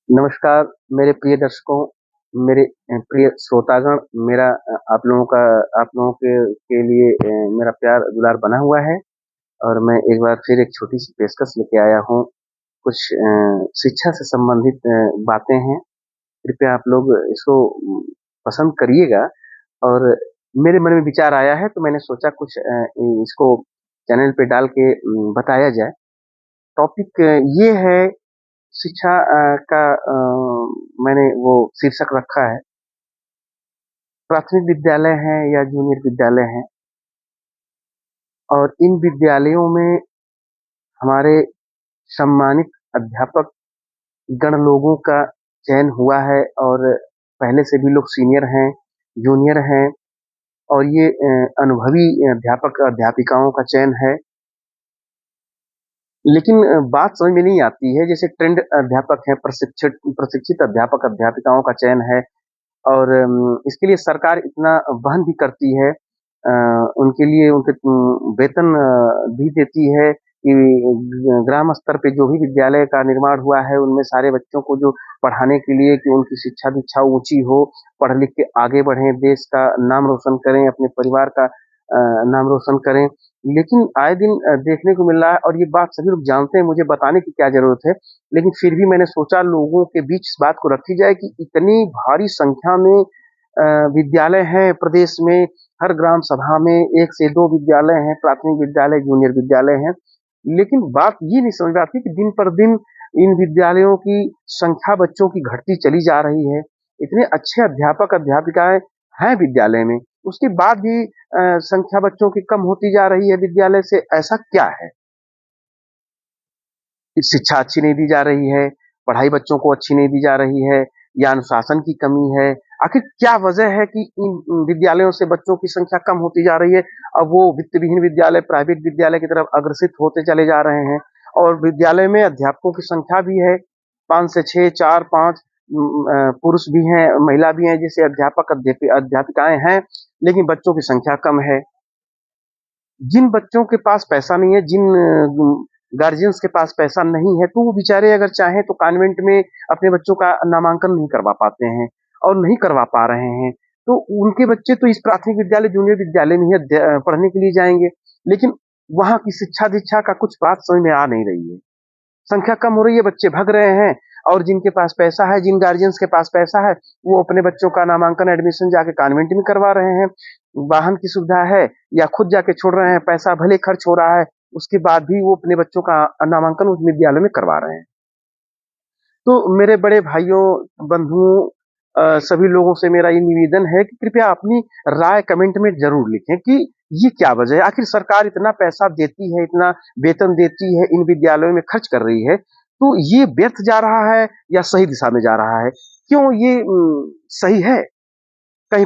नमस्कार मेरे प्रिय दर्शकों, मेरे प्रिय श्रोतागण, मेरा आप लोगों के लिए मेरा प्यार दुलार बना हुआ है और मैं एक बार फिर एक छोटी-सी पेशकश लेके आया हूँ। कुछ शिक्षा से संबंधित बातें हैं, कृपया आप लोग इसको पसंद करिएगा और मेरे मन में विचार आया है तो मैंने सोचा कुछ इसको चैनल पे डाल के बताया जाए। टॉपिक ये है शिक्षा का मैंने वो शीर्षक रखा है, प्राथमिक विद्यालय है या जूनियर विद्यालय है और इन विद्यालयों में हमारे सम्मानित अध्यापक गण लोगों का चयन हुआ है और पहले से भी लोग सीनियर हैं, जूनियर हैं और ये अनुभवी अध्यापक अध्यापिकाओं का चयन है। लेकिन बात समझ में नहीं आती है, जैसे ट्रेंड अध्यापक हैं, प्रशिक्षित अध्यापक अध्यापिकाओं का चयन है और इसके लिए सरकार इतना वहन भी करती है, उनके लिए उनके वेतन भी देती है कि ग्राम स्तर पे जो भी विद्यालय का निर्माण हुआ है, उनमें सारे बच्चों को जो पढ़ाने के लिए कि उनकी शिक्षा दीक्षा ऊँची हो, पढ़ लिख के आगे बढ़ें, देश का नाम रोशन करें, अपने परिवार का नाम रोशन करें। लेकिन आए दिन देखने को मिल रहा है और ये बात सभी लोग जानते हैं, मुझे बताने की क्या ज़रूरत है। लेकिन फिर भी मैंने सोचा लोगों के बीच इस बात को रखी जाए कि इतनी भारी संख्या में विद्यालय हैं प्रदेश में, हर ग्राम सभा में 1 से 2 विद्यालय हैं, प्राथमिक विद्यालय, जूनियर विद्यालय हैं। लेकिन बात ये नहीं समझ में आती कि दिन पर दिन इन विद्यालयों की संख्या बच्चों की घटती चली जा रही है। इतने अच्छे अध्यापक, अध्यापिकाएँ हैं विद्यालय में, उसके बाद भी संख्या बच्चों की कम होती जा रही है विद्यालय से, ऐसा क्या है? कि शिक्षा अच्छी नहीं दी जा रही है, पढ़ाई बच्चों को अच्छी नहीं दी जा रही है या अनुशासन की कमी है। आखिर क्या वजह है कि इन विद्यालयों से बच्चों की संख्या कम होती जा रही है? अब वो वित्तविहीन विद्यालय, प्राइवेट विद्यालय की तरफ अग्रसित होते चले जा रहे हैं और विद्यालय में अध्यापकों की संख्या भी है 5 से 6, 4, 5 पुरुष भी हैं, महिला भी हैं, जैसे अध्यापक, अध्यापिकाएँ हैं, लेकिन बच्चों की संख्या कम है। जिन बच्चों के पास पैसा नहीं है, जिन गार्जियंस के पास पैसा नहीं है, तो वो बेचारे अगर चाहें तो कॉन्वेंट में अपने बच्चों का नामांकन नहीं करवा पाते हैं और नहीं करवा पा रहे हैं। तो उनके बच्चे तो इस प्राथमिक विद्यालय, जूनियर विद्यालय में ही पढ़ने के लिए जाएँगे, लेकिन वहाँ की शिक्षा-दीक्षा का कुछ बात समझ में आ नहीं रही है। संख्या कम हो रही है, बच्चे भाग रहे हैं और जिनके पास पैसा है, जिन गार्जियंस के पास पैसा है, वो अपने बच्चों का नामांकन, एडमिशन जाके कॉन्वेंट में करवा रहे हैं। वाहन की सुविधा है या खुद जाके छोड़ रहे हैं, पैसा भले खर्च हो रहा है, उसके बाद भी वो अपने बच्चों का नामांकन उस विद्यालय में करवा रहे हैं। तो मेरे बड़े भाइयों, बंधुओं, सभी लोगों से मेरा ये निवेदन है कि कृपया अपनी राय कमेंट में ज़रूर लिखें कि ये क्या वजह है? आखिर सरकार इतना पैसा देती है, इतना वेतन देती है, इन विद्यालयों में खर्च कर रही है, तो ये व्यर्थ जा रहा है या सही दिशा में जा रहा है? क्यों ये सही है? कहीं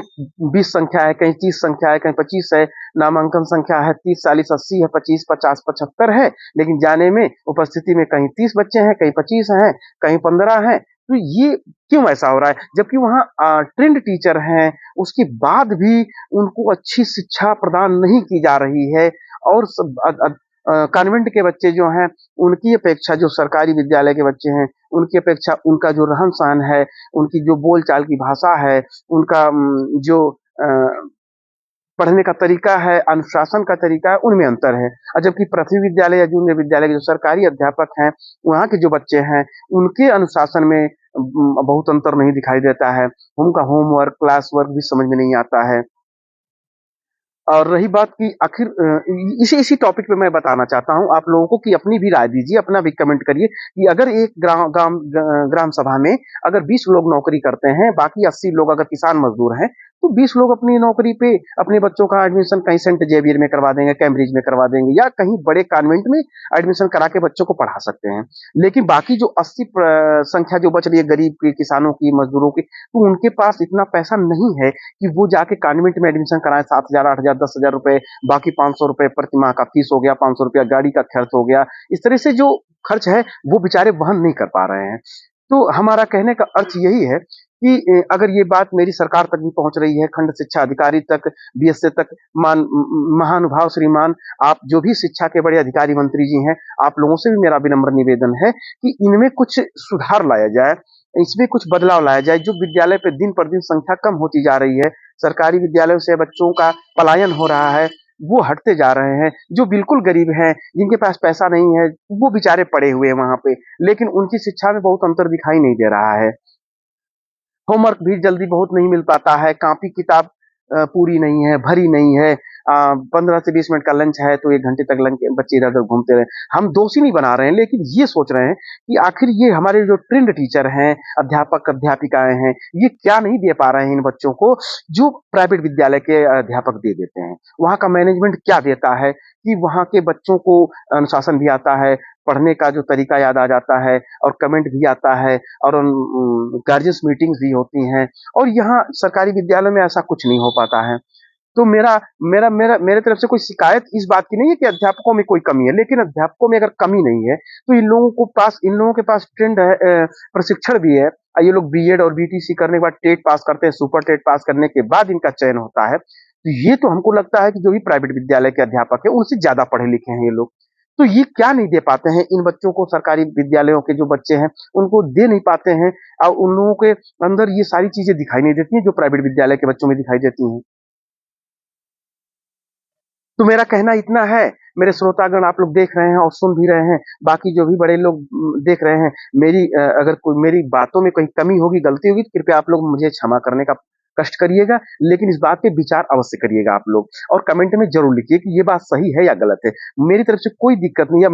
20 संख्या है, कहीं 30 संख्या है, कहीं 25 है, नामांकन संख्या है 30, 40, 80 है, 25, 50, 75 है, लेकिन जाने में उपस्थिति में कहीं 30 बच्चे हैं, कहीं 25 हैं, कहीं 15 हैं। तो ये क्यों ऐसा हो रहा है? जबकि वहाँ ट्रेंड टीचर हैं, उसके बाद भी उनको अच्छी शिक्षा प्रदान नहीं की जा रही है और कॉन्वेंट के बच्चे जो हैं, उनकी अपेक्षा जो सरकारी विद्यालय के बच्चे हैं, उनकी अपेक्षा उनका जो रहन-सहन है, उनकी जो बोल-चाल की भाषा है, उनका जो पढ़ने का तरीका है, अनुशासन का तरीका है, उनमें अंतर है। और जबकि प्राथमिक विद्यालय या जूनियर विद्यालय के जो सरकारी अध्यापक हैं, वहाँ के जो बच्चे हैं, उनके अनुशासन में बहुत अंतर नहीं दिखाई देता है। उनका होमवर्क, क्लास वर्क भी समझ में नहीं आता है। और रही बात कि आखिर इसी टॉपिक पे मैं बताना चाहता हूँ आप लोगों को कि अपनी भी राय दीजिए, अपना भी कमेंट करिए कि अगर एक ग्राम सभा में अगर 20 लोग नौकरी करते हैं, बाकी 80 लोग अगर किसान मजदूर हैं, तो 20 लोग अपनी नौकरी पे अपने बच्चों का एडमिशन कहीं सेंट जेवियर में करवा देंगे, कैम्ब्रिज में करवा देंगे या कहीं बड़े कॉन्वेंट में एडमिशन करा के बच्चों को पढ़ा सकते हैं। लेकिन बाकी जो 80 संख्या जो बच रही है गरीब की, किसानों की, मजदूरों की, तो उनके पास इतना पैसा नहीं है कि वो जाके कॉन्वेंट में एडमिशन कराएँ 7,000, 8,000, 10,000 रुपए, बाकी 500 रुपए प्रति माह का फीस हो गया, 500 रुपया गाड़ी का खर्च हो गया। इस तरह से जो खर्च है, वो बेचारे वहन नहीं कर पा रहे हैं। तो हमारा कहने का अर्थ यही है कि अगर ये बात मेरी सरकार तक भी पहुंच रही है, खंड शिक्षा अधिकारी तक, बीएसए तक, महानुभाव श्रीमान, आप जो भी शिक्षा के बड़े अधिकारी मंत्री जी हैं, आप लोगों से भी मेरा विनम्र निवेदन है कि इनमें कुछ सुधार लाया जाए, इसमें कुछ बदलाव लाया जाए। जो विद्यालय पे दिन पर दिन संख्या कम होती जा रही है, सरकारी विद्यालयों से बच्चों का पलायन हो रहा है, वो हटते जा रहे हैं। जो बिल्कुल गरीब हैं, जिनके पास पैसा नहीं है, वो बेचारे पड़े हुए हैं वहां पे, लेकिन उनकी शिक्षा में बहुत अंतर दिखाई नहीं दे रहा है। होमवर्क भी जल्दी बहुत नहीं मिल पाता है, कॉपी किताब पूरी नहीं है, भरी नहीं है। 15 से 20 मिनट का लंच है तो 1 घंटे तक लंच बच्चे इधर-उधर घूमते रहे। हम दोषी नहीं बना रहे हैं, लेकिन ये सोच रहे हैं कि आखिर ये हमारे जो ट्रेंड टीचर हैं, अध्यापक-अध्यापिकाएँ हैं, ये क्या नहीं दे पा रहे हैं इन बच्चों को, जो प्राइवेट विद्यालय के अध्यापक दे देते हैं। वहाँ का मैनेजमेंट क्या देता है कि वहाँ के बच्चों को अनुशासन भी आता है, पढ़ने का जो तरीका याद आ जाता है और कमेंट भी आता है और गार्जियंस मीटिंग्स भी होती हैं, और यहाँ सरकारी विद्यालय में ऐसा कुछ नहीं हो पाता है। तो मेरा मेरा मेरा मेरे तरफ से कोई शिकायत इस बात की नहीं है कि अध्यापकों में कोई कमी है, लेकिन अध्यापकों में अगर कमी नहीं है, तो इन लोगों के पास ट्रेंड है, प्रशिक्षण भी है। ये लोग बीएड और बीटीसी करने के बाद टेट पास करते हैं, सुपर टेट पास करने के बाद इनका चयन होता है। तो ये तो हमको लगता है कि जो भी प्राइवेट विद्यालय के अध्यापक है, उनसे ज़्यादा पढ़े लिखे हैं ये लोग। तो ये क्या नहीं दे पाते हैं इन बच्चों को, सरकारी विद्यालयों के जो बच्चे हैं, उनको दे नहीं पाते हैं, और उन लोगों के अंदर ये सारी चीज़ें दिखाई नहीं देती हैं, जो प्राइवेट विद्यालय के बच्चों में दिखाई देती हैं। तो मेरा कहना इतना है, मेरे श्रोतागण आप लोग देख रहे हैं और सुन भी रहे हैं, बाकी जो भी बड़े लोग देख रहे हैं, अगर कोई मेरी बातों में कहीं कमी होगी, गलती होगी, तो कृपया आप लोग मुझे क्षमा करने का कष्ट करिएगा, लेकिन इस बात पे विचार अवश्य करिएगा आप लोग, और कमेंट में ज़रूर लिखिए कि ये बात सही है या गलत है। मेरी तरफ से कोई दिक्कत नहीं है,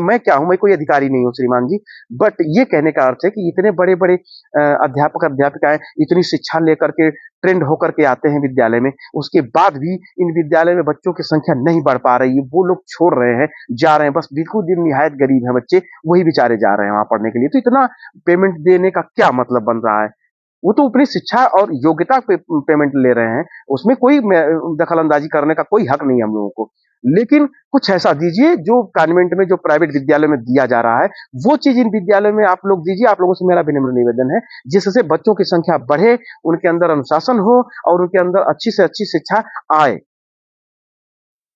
मैं क्या हूँ, मैं कोई अधिकारी नहीं हूँ श्रीमान जी, बट ये कहने का अर्थ है कि इतने बड़े-बड़े अध्यापक-अध्यापिकाएँ इतनी शिक्षा लेकर के ट्रेंड होकर के आते हैं विद्यालय में, उसके बाद भी इन विद्यालय में बच्चों की संख्या नहीं बढ़ पा रही है। वो लोग छोड़ रहे हैं, जा रहे हैं, बस बिल्कुल दिन निहायत गरीब हैं बच्चे, वही बेचारे जा रहे हैं वहाँ पढ़ने के लिए। तो इतना पेमेंट देने का क्या मतलब बन रहा है? वो तो अपनी शिक्षा और योग्यता पे पेमेंट ले रहे हैं, उसमें कोई दखल-अंदाज़ी करने का कोई हक नहीं है हम लोगों को। लेकिन कुछ ऐसा दीजिए जो कॉन्वेंट में, जो प्राइवेट विद्यालय में दिया जा रहा है, वो चीज़ इन विद्यालयों में आप लोग दीजिए। आप लोगों से मेरा विनम्र निवेदन है, जिससे बच्चों की संख्या बढ़े, उनके अंदर अनुशासन हो और उनके अंदर अच्छी से अच्छी शिक्षा आए।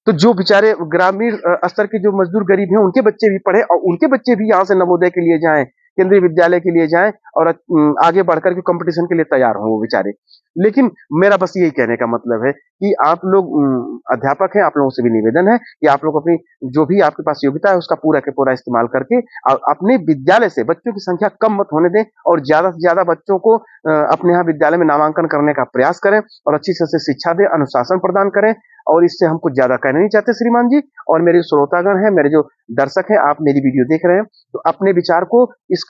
तो जो बेचारे ग्रामीण स्तर के जो मज़दूर गरीब हैं, उनके बच्चे भी पढ़ें और उनके बच्चे भी यहाँ से नवोदय के लिए जाएँ, केंद्रीय विद्यालय के लिए जाएँ और आगे बढ़कर के कॉम्पिटिशन के लिए तैयार हों वो बेचारे। लेकिन मेरा बस यही कहने का मतलब है कि आप लोग अध्यापक हैं, आप लोगों से भी निवेदन है कि आप लोग अपनी जो भी आपके पास योग्यता है, उसका पूरा के पूरा इस्तेमाल करके अपने विद्यालय से बच्चों की संख्या कम मत होने दें, और ज़्यादा से ज़्यादा बच्चों को अपने यहाँ विद्यालय में नामांकन करने का प्रयास करें और अच्छी से अच्छी शिक्षा दें, अनुशासन प्रदान करें। और इससे हम कुछ ज़्यादा कहना नहीं चाहते श्रीमान जी, और मेरे श्रोतागण हैं, मेरे जो दर्शक हैं, आप मेरी वीडियो देख रहे हैं, तो अपने विचार को इस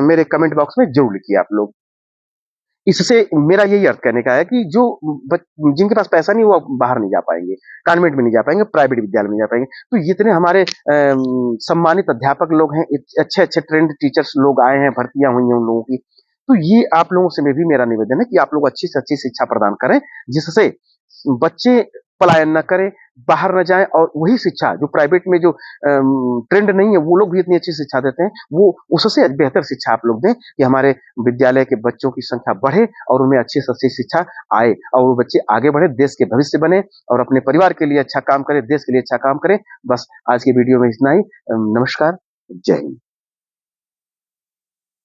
मेरे कमेंट बॉक्स में ज़रूर लिखिए आप लोग। इससे मेरा यही अर्थ कहने का है कि जो जिनके पास पैसा नहीं, वो बाहर नहीं जा पाएँगे, कॉन्वेंट में नहीं जा पाएँगे, प्राइवेट विद्यालय में नहीं जा पाएँगे। तो जितने हमारे सम्मानित अध्यापक लोग हैं, अच्छे-अच्छे ट्रेंड टीचर्स लोग आए हैं, भर्तियाँ हुई हैं उन लोगों की, तो ये आप लोगों से में भी मेरा निवेदन है कि आप लोग अच्छी से अच्छी शिक्षा प्रदान करें, जिससे बच्चे पलायन ना करें, बाहर ना जाएँ, और वही शिक्षा जो प्राइवेट में जो ट्रेंड नहीं है, वो लोग भी इतनी अच्छी शिक्षा देते हैं, वो उससे बेहतर शिक्षा आप लोग दें कि हमारे विद्यालय के बच्चों की संख्या बढ़े और उनमें अच्छी से अच्छी शिक्षा आए, और वो बच्चे आगे बढ़े, देश के भविष्य बने और अपने परिवार के लिए अच्छा काम करें, देश के लिए अच्छा काम करें। बस आज की वीडियो में इतना ही। नमस्कार, जय हिंद।